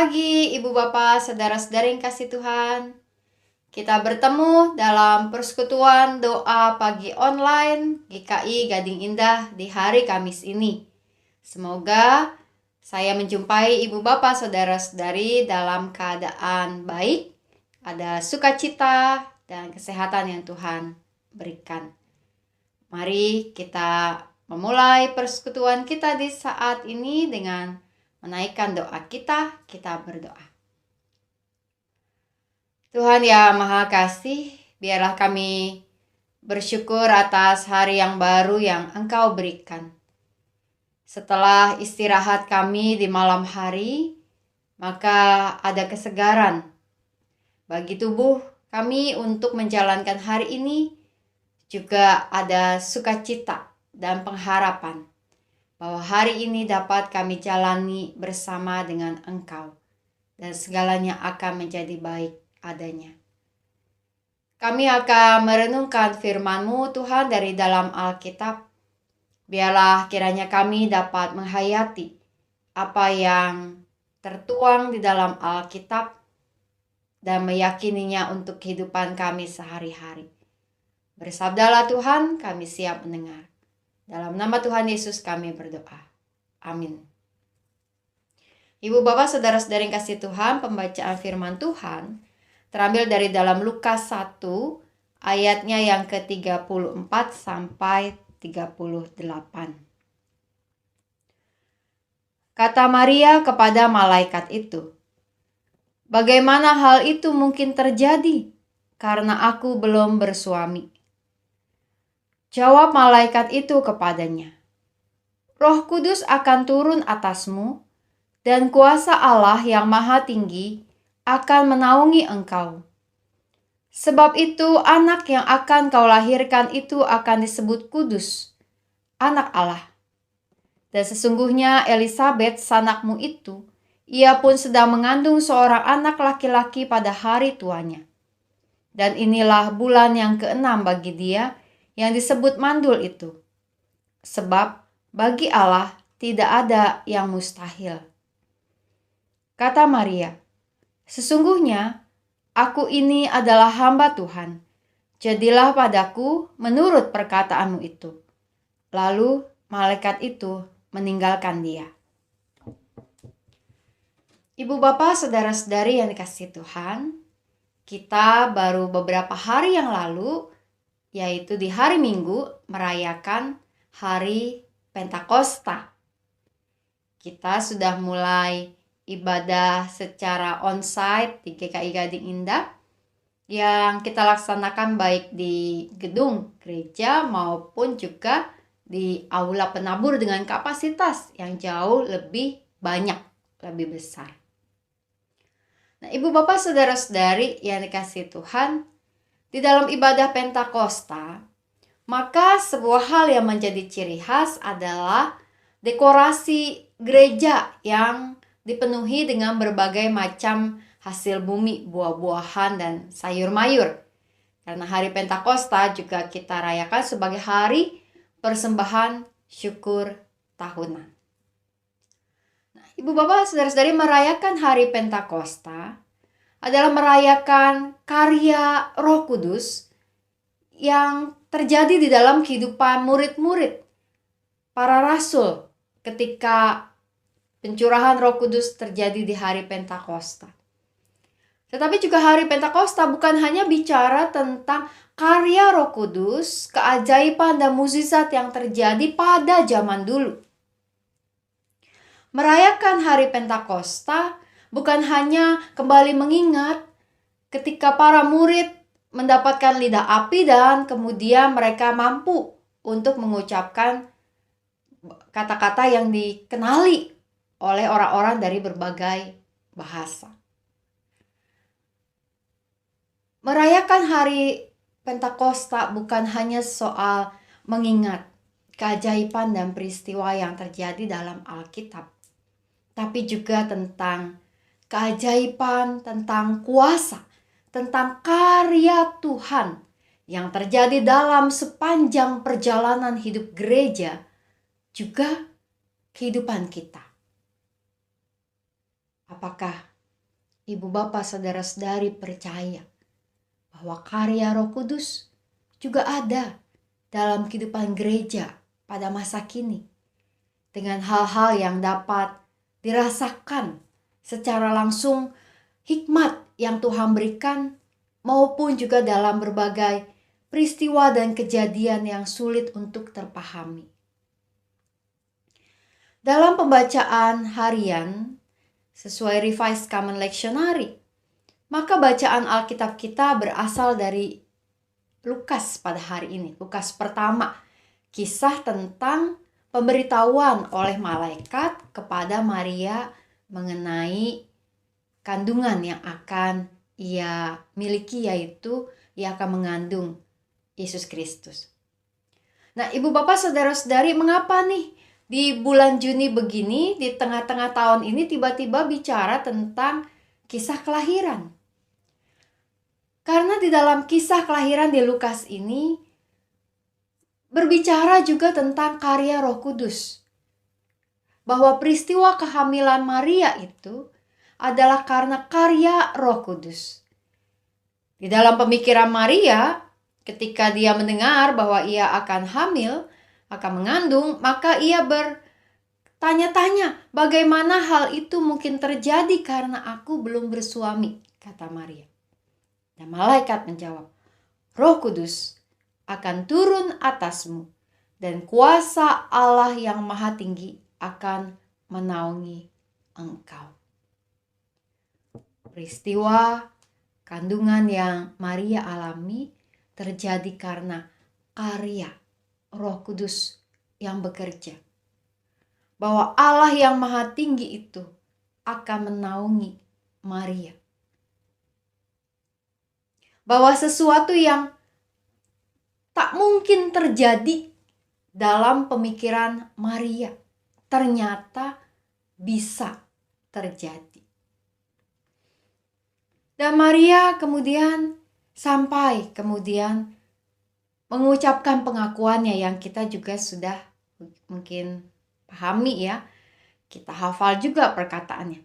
pagi, Ibu Bapak, saudara-saudara yang kasih Tuhan. Kita bertemu dalam persekutuan doa pagi online GKI Gading Indah di hari Kamis ini. Semoga saya menjumpai Ibu Bapak, saudara-saudari dalam keadaan baik, ada sukacita dan kesehatan yang Tuhan berikan. Mari kita memulai persekutuan kita di saat ini dengan menaikkan doa kita berdoa. Tuhan yang Maha Kasih, biarlah kami bersyukur atas hari yang baru yang Engkau berikan. Setelah istirahat kami di malam hari, maka ada kesegaran bagi tubuh kami untuk menjalankan hari ini, juga ada sukacita dan pengharapan bahwa hari ini dapat kami jalani bersama dengan Engkau dan segalanya akan menjadi baik adanya. Kami akan merenungkan firman-Mu Tuhan dari dalam Alkitab. Biarlah kiranya kami dapat menghayati apa yang tertuang di dalam Alkitab dan meyakininya untuk kehidupan kami sehari-hari. Bersabdalah Tuhan, kami siap mendengar. Dalam nama Tuhan Yesus kami berdoa. Amin. Ibu Bapak, saudara-saudari yang kasih Tuhan, pembacaan firman Tuhan terambil dari dalam Lukas 1 ayatnya yang ke-34 sampai 38. Kata Maria kepada malaikat itu, "Bagaimana hal itu mungkin terjadi? Karena aku belum bersuami." Jawab malaikat itu kepadanya, "Roh Kudus akan turun atasmu, dan kuasa Allah yang Maha Tinggi akan menaungi engkau. Sebab itu anak yang akan kau lahirkan itu akan disebut kudus, anak Allah. Dan sesungguhnya Elisabet, sanakmu itu, ia pun sedang mengandung seorang anak laki-laki pada hari tuanya. Dan inilah bulan yang ke-6 bagi dia, yang disebut mandul itu. Sebab bagi Allah tidak ada yang mustahil." Kata Maria, "Sesungguhnya aku ini adalah hamba Tuhan. Jadilah padaku menurut perkataanmu itu." Lalu malaikat itu meninggalkan dia. Ibu Bapak, saudara-saudari yang dikasihi Tuhan, kita baru beberapa hari yang lalu, yaitu di hari Minggu, merayakan hari Pentakosta. Kita sudah mulai ibadah secara onsite di GKI Gading Indah yang kita laksanakan baik di gedung gereja maupun juga di aula penabur dengan kapasitas yang jauh lebih banyak, lebih besar. Nah, Ibu Bapak, saudara-saudari yang dikasihi Tuhan, di dalam ibadah Pentakosta, maka sebuah hal yang menjadi ciri khas adalah dekorasi gereja yang dipenuhi dengan berbagai macam hasil bumi, buah-buahan, dan sayur mayur. Karena hari Pentakosta juga kita rayakan sebagai hari persembahan syukur tahunan. Nah, Ibu Bapak, saudara-saudari, merayakan hari Pentakosta adalah merayakan karya Roh Kudus yang terjadi di dalam kehidupan murid-murid, para rasul, ketika pencurahan Roh Kudus terjadi di hari Pentakosta. Tetapi juga hari Pentakosta bukan hanya bicara tentang karya Roh Kudus, keajaiban dan mukjizat yang terjadi pada zaman dulu. Merayakan hari Pentakosta bukan hanya kembali mengingat ketika para murid mendapatkan lidah api dan kemudian mereka mampu untuk mengucapkan kata-kata yang dikenali oleh orang-orang dari berbagai bahasa. Merayakan hari Pentakosta bukan hanya soal mengingat keajaiban dan peristiwa yang terjadi dalam Alkitab, tapi juga tentang keajaiban, tentang kuasa, tentang karya Tuhan yang terjadi dalam sepanjang perjalanan hidup gereja, juga kehidupan kita. Apakah ibu bapak, saudara-saudari percaya bahwa karya Roh Kudus juga ada dalam kehidupan gereja pada masa kini, dengan hal-hal yang dapat dirasakan secara langsung, hikmat yang Tuhan berikan, maupun juga dalam berbagai peristiwa dan kejadian yang sulit untuk terpahami. Dalam pembacaan harian sesuai Revised Common Lectionary, maka bacaan Alkitab kita berasal dari Lukas pada hari ini. Lukas pertama, kisah tentang pemberitahuan oleh malaikat kepada Maria mengenai kandungan yang akan ia miliki, yaitu ia akan mengandung Yesus Kristus. Nah, ibu bapak, saudara-saudari, mengapa nih di bulan Juni begini, di tengah-tengah tahun ini tiba-tiba bicara tentang kisah kelahiran? Karena di dalam kisah kelahiran di Lukas ini berbicara juga tentang karya Roh Kudus. Bahwa peristiwa kehamilan Maria itu adalah karena karya Roh Kudus. Di dalam pemikiran Maria, ketika dia mendengar bahwa ia akan hamil, akan mengandung, maka ia bertanya-tanya, bagaimana hal itu mungkin terjadi karena aku belum bersuami, kata Maria. Dan malaikat menjawab, Roh Kudus akan turun atasmu dan kuasa Allah yang Maha Tinggi akan menaungi engkau. Peristiwa kandungan yang Maria alami terjadi karena karya Roh Kudus yang bekerja. Bahwa Allah yang Maha Tinggi itu akan menaungi Maria. Bahwa sesuatu yang tak mungkin terjadi dalam pemikiran Maria ternyata bisa terjadi. Dan Maria kemudian mengucapkan pengakuannya yang kita juga sudah mungkin pahami ya. Kita hafal juga perkataannya.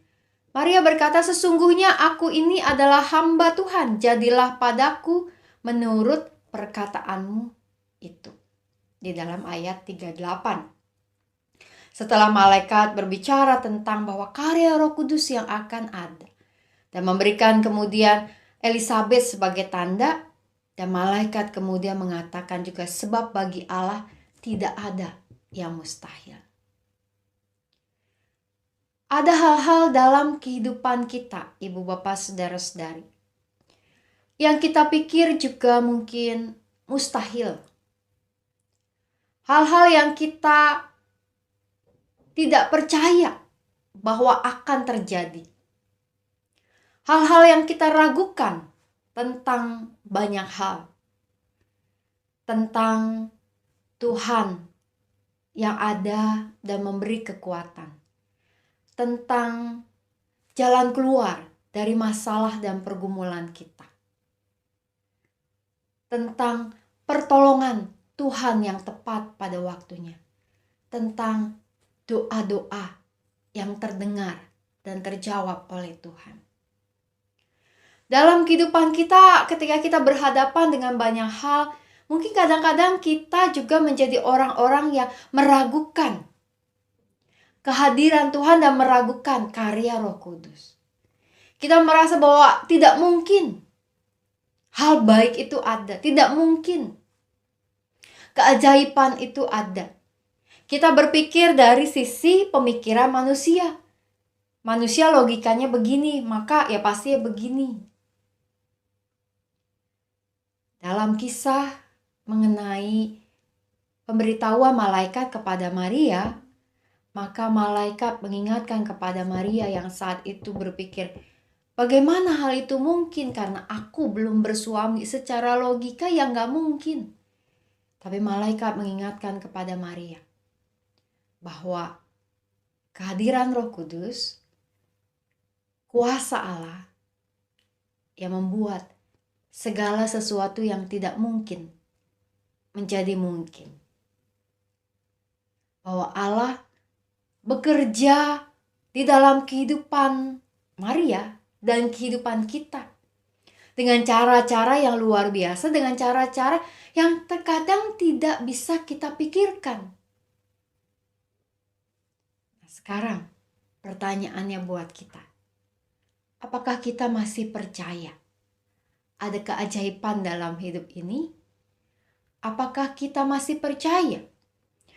Maria berkata, sesungguhnya aku ini adalah hamba Tuhan, jadilah padaku menurut perkataanmu itu. Di dalam ayat 38. Setelah malaikat berbicara tentang bahwa karya Roh Kudus yang akan ada dan memberikan kemudian Elizabeth sebagai tanda, dan malaikat kemudian mengatakan juga sebab bagi Allah tidak ada yang mustahil. Ada hal-hal dalam kehidupan kita, ibu bapak, saudara-saudari, yang kita pikir juga mungkin mustahil. Hal-hal yang kita tidak percaya bahwa akan terjadi. Hal-hal yang kita ragukan tentang banyak hal. Tentang Tuhan yang ada dan memberi kekuatan. Tentang jalan keluar dari masalah dan pergumulan kita. Tentang pertolongan Tuhan yang tepat pada waktunya. Tentang doa-doa yang terdengar dan terjawab oleh Tuhan. Dalam kehidupan kita, ketika kita berhadapan dengan banyak hal, mungkin kadang-kadang kita juga menjadi orang-orang yang meragukan kehadiran Tuhan dan meragukan karya Roh Kudus. Kita merasa bahwa tidak mungkin hal baik itu ada, tidak mungkin keajaiban itu ada. Kita berpikir dari sisi pemikiran manusia. Manusia logikanya begini, maka ya pasti begini. Dalam kisah mengenai pemberitahuan malaikat kepada Maria, maka malaikat mengingatkan kepada Maria yang saat itu berpikir, bagaimana hal itu mungkin karena aku belum bersuami, secara logika ya gak mungkin. Tapi malaikat mengingatkan kepada Maria bahwa kehadiran Roh Kudus, kuasa Allah yang membuat segala sesuatu yang tidak mungkin menjadi mungkin. Bahwa Allah bekerja di dalam kehidupan Maria dan kehidupan kita. Dengan cara-cara yang luar biasa, dengan cara-cara yang terkadang tidak bisa kita pikirkan. Nah, sekarang pertanyaannya buat kita. Apakah kita masih percaya ada keajaiban dalam hidup ini? Apakah kita masih percaya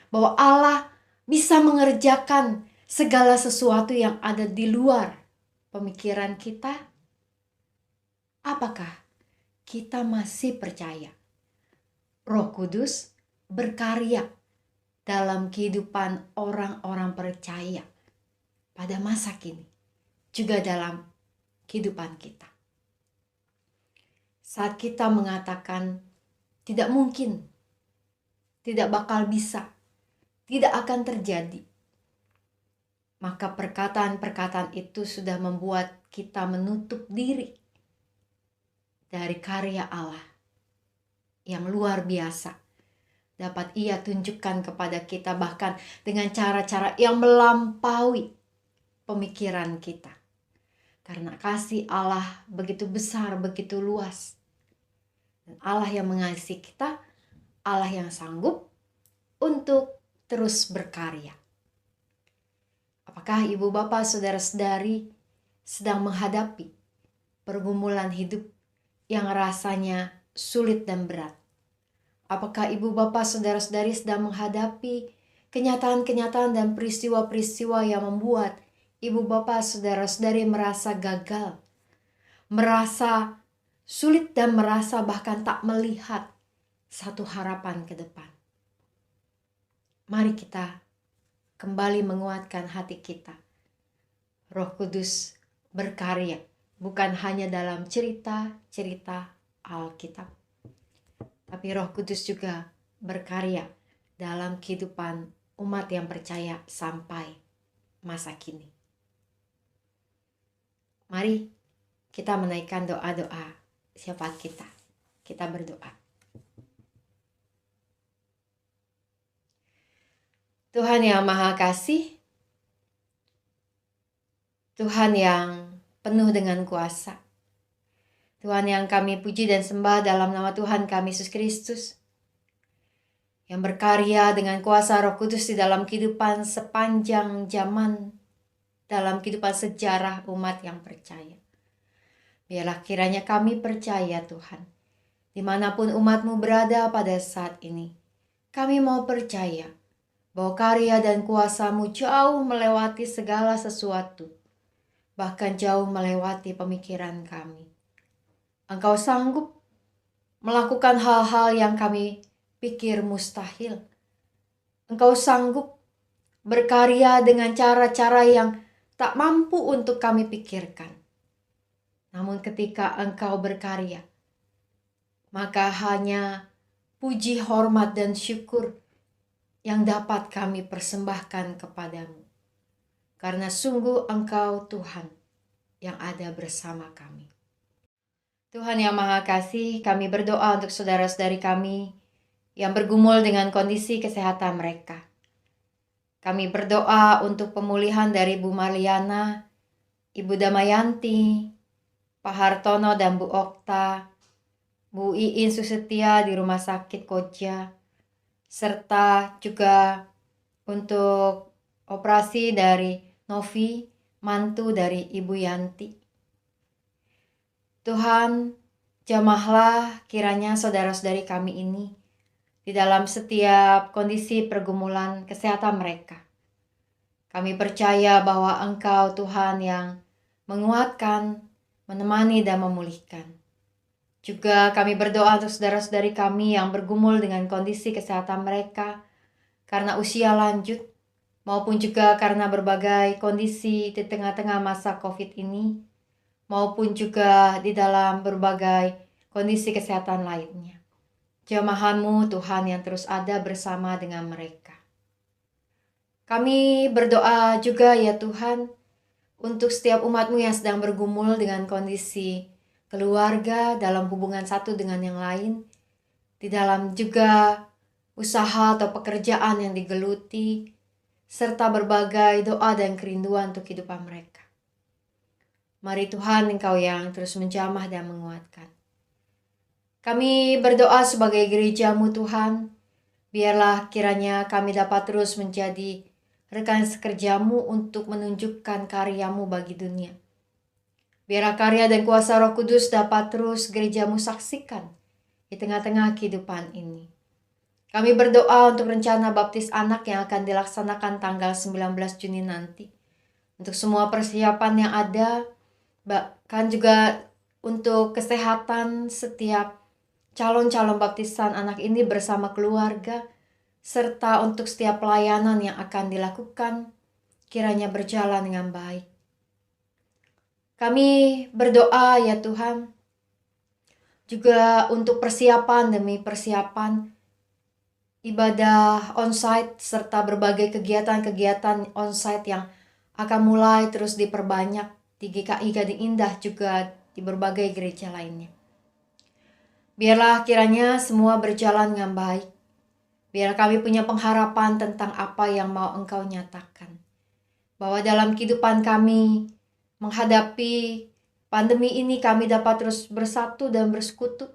bahwa Allah bisa mengerjakan segala sesuatu yang ada di luar pemikiran kita? Apakah kita masih percaya Roh Kudus berkarya dalam kehidupan orang-orang percaya pada masa kini, juga dalam kehidupan kita? Saat kita mengatakan tidak mungkin, tidak bakal bisa, tidak akan terjadi, maka perkataan-perkataan itu sudah membuat kita menutup diri dari karya Allah yang luar biasa dapat Ia tunjukkan kepada kita, bahkan dengan cara-cara yang melampaui pemikiran kita. Karena kasih Allah begitu besar, begitu luas. Dan Allah yang mengasihi kita, Allah yang sanggup untuk terus berkarya. Apakah ibu bapak saudara-saudari sedang menghadapi pergumulan hidup yang rasanya sulit dan berat? Apakah ibu bapak saudara-saudari sedang menghadapi kenyataan-kenyataan dan peristiwa-peristiwa yang membuat ibu bapak saudara-saudari merasa gagal, merasa sulit dan merasa bahkan tak melihat satu harapan ke depan? Mari kita kembali menguatkan hati kita. Roh Kudus berkarya bukan hanya dalam cerita-cerita Alkitab, tapi Roh Kudus juga berkarya dalam kehidupan umat yang percaya sampai masa kini. Mari kita menaikkan doa-doa syafaat kita. Kita berdoa. Tuhan yang Maha Kasih, Tuhan yang penuh dengan kuasa, Tuhan yang kami puji dan sembah dalam nama Tuhan kami Yesus Kristus, yang berkarya dengan kuasa Roh Kudus di dalam kehidupan sepanjang zaman, dalam kehidupan sejarah umat yang percaya. Biarlah kiranya kami percaya Tuhan, dimanapun umat-Mu berada pada saat ini, kami mau percaya bahwa karya dan kuasa-Mu jauh melewati segala sesuatu, bahkan jauh melewati pemikiran kami. Engkau sanggup melakukan hal-hal yang kami pikir mustahil. Engkau sanggup berkarya dengan cara-cara yang tak mampu untuk kami pikirkan. Namun ketika Engkau berkarya, maka hanya puji, hormat, dan syukur yang dapat kami persembahkan kepadamu. Karena sungguh Engkau Tuhan yang ada bersama kami. Tuhan yang Maha Kasih, kami berdoa untuk saudara-saudari kami yang bergumul dengan kondisi kesehatan mereka. Kami berdoa untuk pemulihan dari Bu Marliana, Ibu Damayanti, Pak Hartono dan Bu Okta, Bu Iin Susetia di Rumah Sakit Koja, serta juga untuk operasi dari Novi, mantu dari Ibu Yanti. Tuhan, jamahlah kiranya saudara-saudari kami ini di dalam setiap kondisi pergumulan kesehatan mereka. Kami percaya bahwa Engkau Tuhan yang menguatkan, menemani dan memulihkan. Juga kami berdoa untuk saudara-saudari kami yang bergumul dengan kondisi kesehatan mereka karena usia lanjut maupun juga karena berbagai kondisi di tengah-tengah masa COVID ini, maupun juga di dalam berbagai kondisi kesehatan lainnya. Jamahan-Mu Tuhan yang terus ada bersama dengan mereka. Kami berdoa juga ya Tuhan untuk setiap umat-Mu yang sedang bergumul dengan kondisi keluarga dalam hubungan satu dengan yang lain, di dalam juga usaha atau pekerjaan yang digeluti, serta berbagai doa dan kerinduan untuk kehidupan mereka. Mari Tuhan, Engkau yang terus menjamah dan menguatkan. Kami berdoa sebagai gereja-Mu Tuhan, biarlah kiranya kami dapat terus menjadi rekan sekerja-Mu untuk menunjukkan karya-Mu bagi dunia. Biarlah karya dan kuasa Roh Kudus dapat terus gereja-Mu saksikan di tengah-tengah kehidupan ini. Kami berdoa untuk rencana baptis anak yang akan dilaksanakan tanggal 19 Juni nanti. Untuk semua persiapan yang ada, bahkan juga untuk kesehatan setiap calon-calon baptisan anak ini bersama keluarga, serta untuk setiap pelayanan yang akan dilakukan, kiranya berjalan dengan baik. Kami berdoa ya Tuhan, juga untuk persiapan demi persiapan ibadah onsite serta berbagai kegiatan-kegiatan onsite yang akan mulai terus diperbanyak di GKI Gading Indah juga di berbagai gereja lainnya. Biarlah kiranya semua berjalan dengan baik. Biar kami punya pengharapan tentang apa yang mau Engkau nyatakan. Bahwa dalam kehidupan kami menghadapi pandemi ini kami dapat terus bersatu dan bersekutu.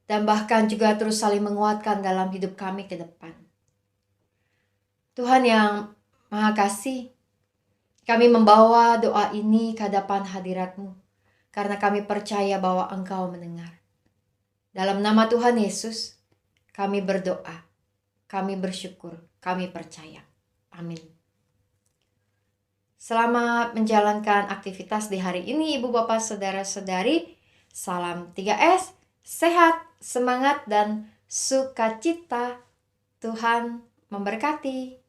Dan bahkan juga terus saling menguatkan dalam hidup kami ke depan. Tuhan yang Maha Kasih, kami membawa doa ini ke hadapan hadirat-Mu. Karena kami percaya bahwa Engkau mendengar. Dalam nama Tuhan Yesus, kami berdoa, kami bersyukur, kami percaya. Amin. Selamat menjalankan aktivitas di hari ini, Ibu Bapak Saudara-saudari. Salam 3S, sehat, semangat, dan sukacita. Tuhan memberkati.